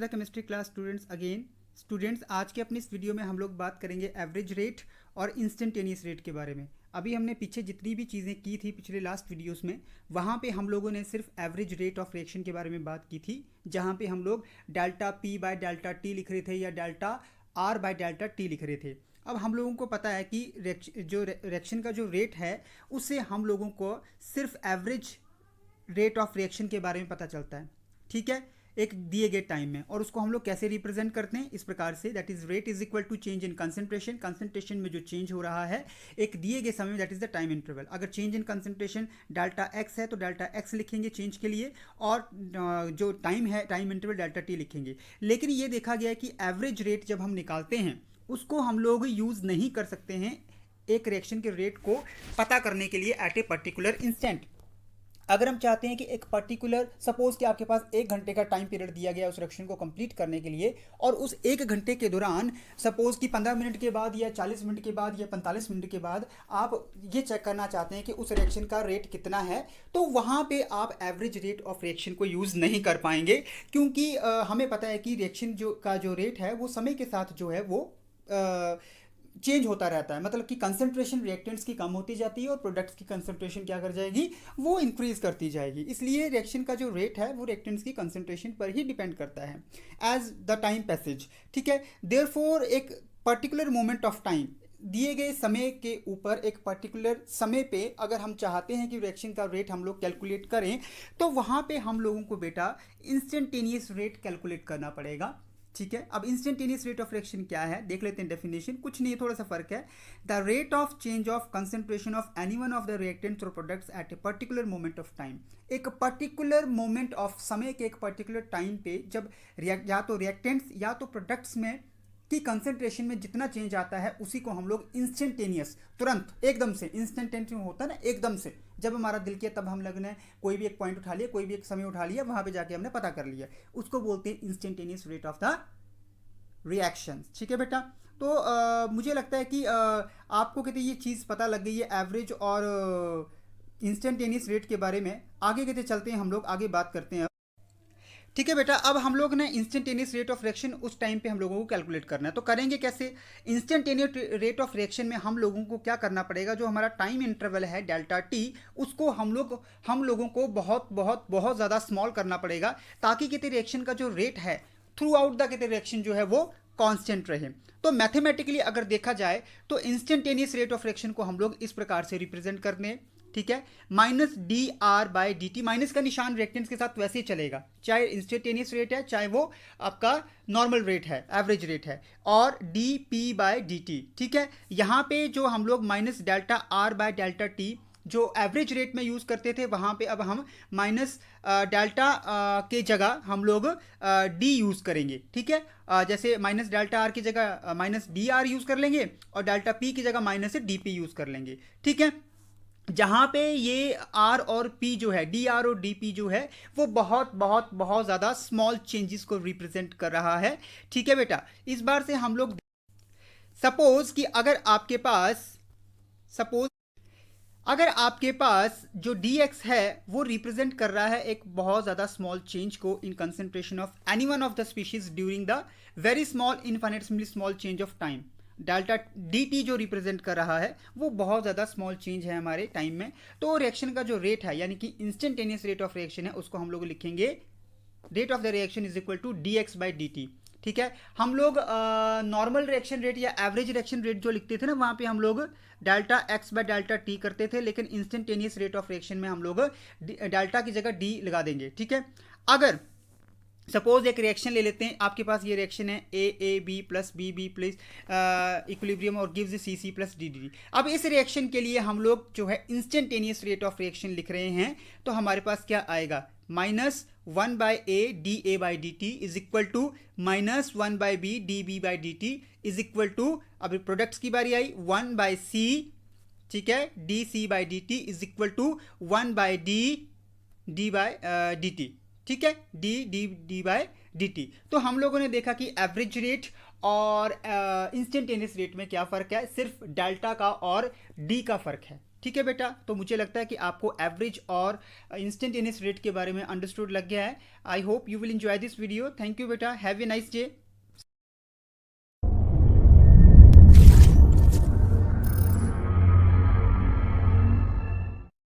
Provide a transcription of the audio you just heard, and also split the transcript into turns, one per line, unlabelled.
Chemistry class students आज के अपनी इस वीडियो में हम लोग बात करेंगे एवरेज रेट और इंस्टेंटेनियस रेट के बारे में। अभी हमने पीछे जितनी भी चीज़ें की थी पिछले लास्ट वीडियोस में, वहाँ पे हम लोगों ने सिर्फ एवरेज रेट ऑफ रिएक्शन के बारे में बात की थी, जहाँ पे हम लोग delta P bye delta T लिख रहे थे या delta r by delta T लिख रहे थे। अब हम लोगों को पता है कि रिएक्शन का जो रेट है उससे हम लोगों को सिर्फ एवरेज रेट ऑफ रिएक्शन के बारे में पता चलता है, ठीक है, एक दिए गए टाइम में। और उसको हम लोग कैसे रिप्रेजेंट करते हैं, इस प्रकार से, that is rate is equal to change in concentration, concentration में जो चेंज हो रहा है एक दिए गए समय में, that is the time interval. अगर change in concentration delta x है तो डेल्टा एक्स लिखेंगे चेंज के लिए, और जो टाइम है टाइम इंटरवल डेल्टा टी लिखेंगे। लेकिन ये देखा गया है कि एवरेज रेट जब हम निकालते हैं उसको हम लोग यूज़ नहीं कर सकते हैं एक रिएक्शन के रेट को पता करने के लिए एट ए पर्टिकुलर इंस्टेंट। अगर हम चाहते हैं कि एक पर्टिकुलर, सपोज कि आपके पास 1 घंटे का टाइम पीरियड दिया गया उस रिएक्शन को कंप्लीट करने के लिए, और उस 1 घंटे के दौरान सपोज कि 15 मिनट के बाद या 40 मिनट के बाद या 45 मिनट के बाद आप ये चेक करना चाहते हैं कि उस रिएक्शन का रेट कितना है, तो वहाँ पे आप एवरेज रेट ऑफ रिएक्शन को यूज़ नहीं कर पाएंगे, क्योंकि हमें पता है कि रिएक्शन जो रेट है वो समय के साथ जो है वो चेंज होता रहता है। मतलब कि कंसंट्रेशन रिएक्टेंट्स की कम होती जाती है और प्रोडक्ट्स की कंसंट्रेशन क्या कर जाएगी, वो इंक्रीज करती जाएगी। इसलिए रिएक्शन का जो रेट है वो रिएक्टेंट्स की कंसंट्रेशन पर ही डिपेंड करता है एज द टाइम पैसेज, ठीक है। देयरफॉर एक पर्टिकुलर मोमेंट ऑफ टाइम, दिए गए समय के ऊपर एक पर्टिकुलर समय पे अगर हम चाहते हैं कि रिएक्शन का रेट हम लोग कैलकुलेट करें, तो वहाँ पे हम लोगों को बेटा इंस्टेंटेनियस रेट कैलकुलेट करना पड़ेगा, ठीक है। अब इंस्टेंटेनियस रेट ऑफ रिएक्शन क्या है देख लेते हैं। डेफिनेशन कुछ नहीं है, थोड़ा सा फर्क है। The rate of change of concentration of any one of the reactants और products at a particular moment of time. एक पर्टिकुलर मोमेंट ऑफ समय के एक पर्टिकुलर टाइम पे जब या तो रिएक्टेंट्स या तो प्रोडक्ट्स में की कंसंट्रेशन में जितना चेंज आता है उसी को हम लोग इंस्टेंटेनियस, तुरंत एकदम से, इंस्टेंटेनियस होता है ना एकदम से, जब हमारा दिल किया तब हम लोग ने कोई भी एक पॉइंट उठा लिया, कोई भी एक समय उठा लिया, वहाँ पे जाके हमने पता कर लिया, उसको बोलते हैं instantaneous rate of the reaction, ठीक है बेटा। तो मुझे लगता है कि आपको कहते ये चीज़ पता लग गई है एवरेज और इंस्टेंटेनियस रेट के बारे में। आगे कहते चलते हैं, हम लोग आगे बात करते हैं, ठीक है बेटा। अब हम लोग ने इंस्टेंटेनियस रेट ऑफ रिएक्शन उस टाइम पे हम लोगों को कैलकुलेट करना है, तो करेंगे कैसे। इंस्टेंटेनियस रेट ऑफ रिएक्शन में हम लोगों को क्या करना पड़ेगा, जो हमारा टाइम इंटरवल है डेल्टा टी, उसको हम लोगों को बहुत बहुत बहुत ज़्यादा स्मॉल करना पड़ेगा, ताकि कहते रिएक्शन का जो रेट है थ्रू आउट द कहते रिएक्शन जो है वो कांस्टेंट रहे। तो मैथमेटिकली अगर देखा जाए तो इंस्टेंटेनियस रेट ऑफ रिएक्शन को हम लोग इस प्रकार से रिप्रेजेंट करते हैं, ठीक है। Minus d r by d t, minus का निशान रिएक्टेंट्स के साथ वैसे ही चलेगा, चाहे इंस्टेंटेनियस रेट है चाहे वो आपका नॉर्मल रेट है, एवरेज रेट है, और d p by d t, ठीक है। यहाँ पे जो हम लोग minus delta r by delta t जो एवरेज रेट में यूज़ करते थे, वहाँ पे अब हम माइनस डेल्टा के जगह हम लोग डी यूज़ करेंगे, ठीक है। जैसे माइनस डेल्टा आर की जगह माइनस डी आर यूज़ कर लेंगे, और डेल्टा पी की जगह माइनस से डी पी यूज़ कर लेंगे, ठीक है। जहाँ पे ये आर और पी जो है, डी आर और डी पी जो है, वो बहुत बहुत बहुत ज़्यादा स्मॉल चेंजेस को रिप्रेजेंट कर रहा है, ठीक है बेटा। इस बार से हम लोग सपोज कि अगर आपके पास जो dx है वो रिप्रेजेंट कर रहा है एक बहुत ज़्यादा स्मॉल चेंज को in concentration of any one of the species during the very small infinitely small change of time. Delta dt जो रिप्रेजेंट कर रहा है वो बहुत ज़्यादा स्मॉल चेंज है हमारे टाइम में। तो रिएक्शन का जो रेट है यानी कि इंस्टेंटेनियस रेट ऑफ रिएक्शन है, उसको हम लोग लिखेंगे rate of the reaction is equal to dx by dt, ठीक है। हम लोग नॉर्मल रिएक्शन रेट या एवरेज रिएक्शन रेट जो लिखते थे ना, वहाँ पे हम लोग delta x by delta t करते थे, लेकिन इंस्टेंटेनियस रेट ऑफ रिएक्शन में हम लोग डेल्टा की जगह डी लगा देंगे, ठीक है। अगर सपोज एक रिएक्शन ले लेते हैं, आपके पास ये रिएक्शन है A B plus B plus equilibrium और gives C C plus D D. अब इस रिएक्शन के लिए हम लोग जो है इंस्टेंटेनियस रेट ऑफ रिएक्शन लिख रहे हैं, तो हमारे पास क्या आएगा, minus 1 by a d a by d t is equal to minus 1 by b d b by d t is equal to, अभी प्रोडक्ट्स की बारी आई, 1 बाई सी, ठीक है, d c by d t is equal to 1 by d by d t, ठीक है, D bye d T. तो हम लोगों ने देखा कि एवरेज रेट और इंस्टेंटेनियस रेट में क्या फ़र्क है, सिर्फ डेल्टा का और डी का फ़र्क है। ठीक है बेटा, तो मुझे लगता है कि आपको एवरेज और इंस्टेंटेनियस रेट के बारे में अंडरस्टूड लग गया है। I hope you will enjoy this video. Thank you बेटा, हैव ए नाइस डे।